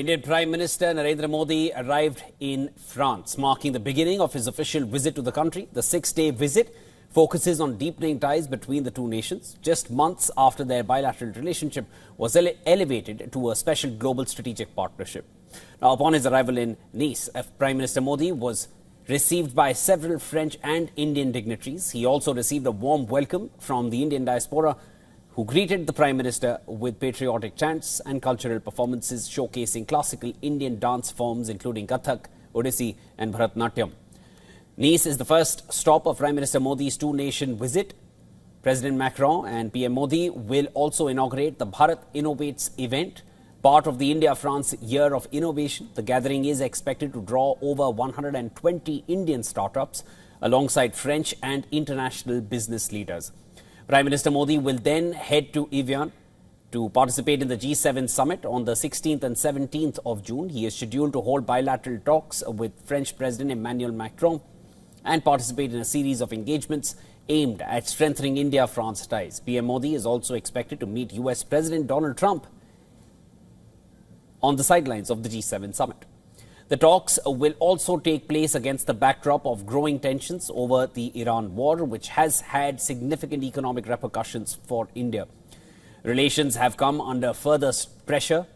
Indian Prime Minister Narendra Modi arrived in France, marking the beginning of his official visit to the country. The 6-day visit focuses on deepening ties between the two nations, just months after their bilateral relationship was elevated to a special global strategic partnership. Now, upon his arrival in Nice, Prime Minister Modi was received by several French and Indian dignitaries. He also received a warm welcome from the Indian diaspora, who greeted the Prime Minister with patriotic chants and cultural performances showcasing classical Indian dance forms including Kathak, Odissi and Bharatanatyam. Nice is the first stop of Prime Minister Modi's two-nation visit. President Macron and PM Modi will also inaugurate the Bharat Innovates event, part of the India-France Year of Innovation. The gathering is expected to draw over 120 Indian startups alongside French and international business leaders. Prime Minister Modi will then head to WION to participate in the G7 summit on the 16th and 17th of June. He is scheduled to hold bilateral talks with French President Emmanuel Macron and participate in a series of engagements aimed at strengthening India-France ties. PM Modi is also expected to meet US President Donald Trump on the sidelines of the G7 summit. The talks will also take place against the backdrop of growing tensions over the Iran war, which has had significant economic repercussions for India. Relations have come under further pressure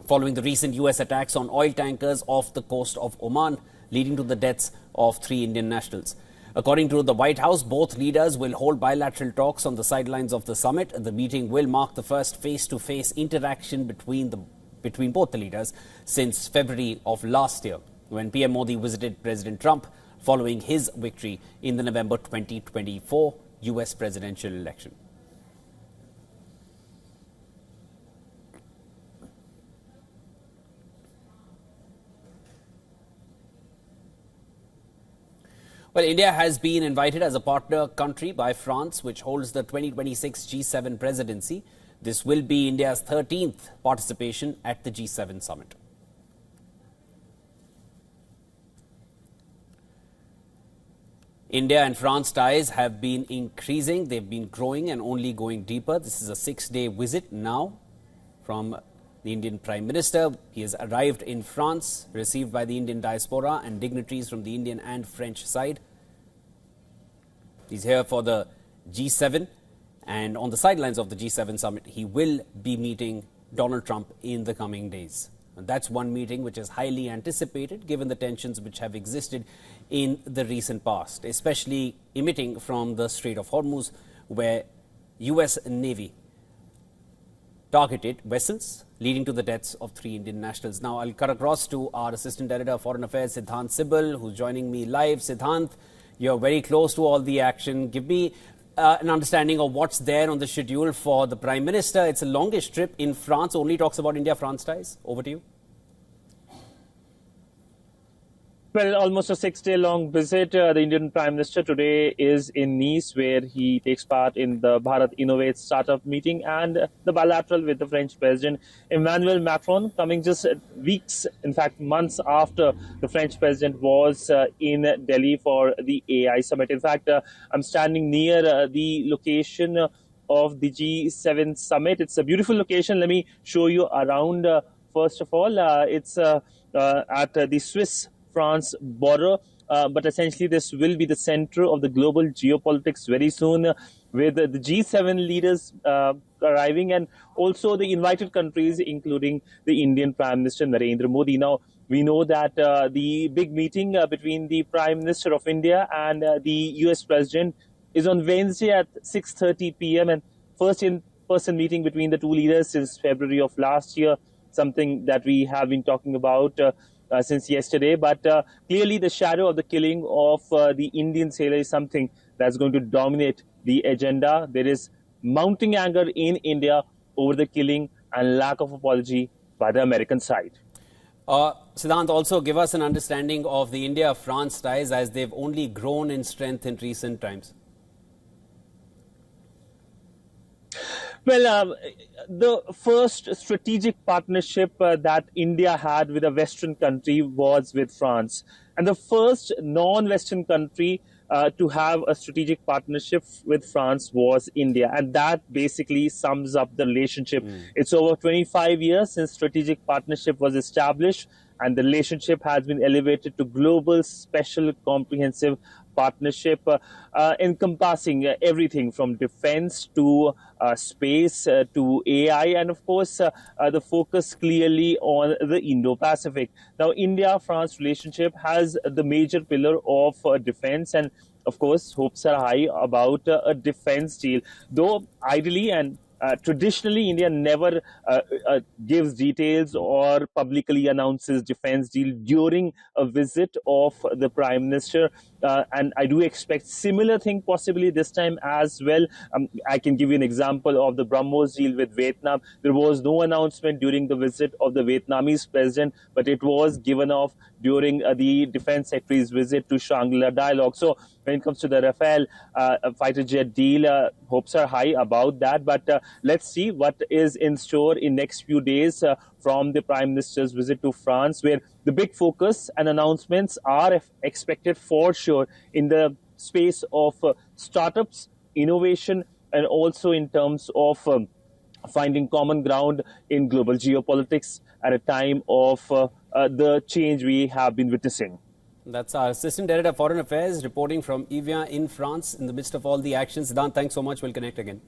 following the recent US attacks on oil tankers off the coast of Oman, leading to the deaths of 3 Indian nationals. According to the White House, both leaders will hold bilateral talks on the sidelines of the summit. The meeting will mark the first face-to-face interaction between both the leaders since February of last year, when PM Modi visited President Trump following his victory in the November 2024 US presidential election. Well, India has been invited as a partner country by France, which holds the 2026 G7 presidency. This will be India's 13th participation at the G7 summit. India and France ties have been increasing. They've been growing and only going deeper. This is a 6-day visit now from the Indian Prime Minister. He has arrived in France, received by the Indian diaspora and dignitaries from the Indian and French side. He's here for the G7. And on the sidelines of the G7 summit, he will be meeting Donald Trump in the coming days. And that's one meeting which is highly anticipated given the tensions which have existed in the recent past, especially emitting from the Strait of Hormuz, where US Navy targeted vessels, leading to the deaths of 3 Indian nationals. Now, I'll cut across to our Assistant Editor of Foreign Affairs, Siddhant Sibal, who's joining me live. Siddhant, you're very close to all the action. Give me an understanding of what's there on the schedule for the Prime Minister. It's a longish trip in France, only talks about India-France ties. Over to you. Well, almost a 6-day long visit. The Indian Prime Minister today is in Nice, where he takes part in the Bharat Innovates startup meeting and the bilateral with the French President Emmanuel Macron, coming just weeks, in fact months after the French President was in Delhi for the AI summit. In fact, I'm standing near the location of the G7 summit. It's a beautiful location. Let me show you around. First of all, it's at the Swiss-France border, but essentially this will be the center of the global geopolitics very soon, with the G7 leaders arriving and also the invited countries, including the Indian Prime Minister Narendra Modi. Now, we know that the big meeting between the Prime Minister of India and the US President is on Wednesday at 6:30 p.m. and first in-person meeting between the two leaders since February of last year, something that we have been talking about since yesterday. But clearly the shadow of the killing of the Indian sailor is something that's going to dominate the agenda. There is mounting anger in India over the killing and lack of apology by the American side. Siddhant, also give us an understanding of the India-France ties as they've only grown in strength in recent times. Well, the first strategic partnership that India had with a Western country was with France. And the first non-Western country to have a strategic partnership with France was India. And that basically sums up the relationship. It's over 25 years since strategic partnership was established, and the relationship has been elevated to global, special, comprehensive partnership encompassing everything from defense to space to AI, and of course the focus clearly on the Indo-Pacific. Now, India-France relationship has the major pillar of defense, and of course hopes are high about a defense deal, though ideally and traditionally, India never gives details or publicly announces defense deal during a visit of the Prime Minister. And I do expect similar thing possibly this time as well. I can give you an example of the BrahMos deal with Vietnam. There was no announcement during the visit of the Vietnamese president, but it was given off during the defense secretary's visit to Shangri-La Dialogue. So when it comes to the Rafale fighter jet deal, hopes are high about that. But let's see what is in store in next few days from the Prime Minister's visit to France, where the big focus and announcements are expected for sure in the space of startups, innovation, and also in terms of finding common ground in global geopolitics at a time of the change we have been witnessing. That's our Assistant Director of Foreign Affairs reporting from Evian in France in the midst of all the actions. Dan, thanks so much. We'll connect again.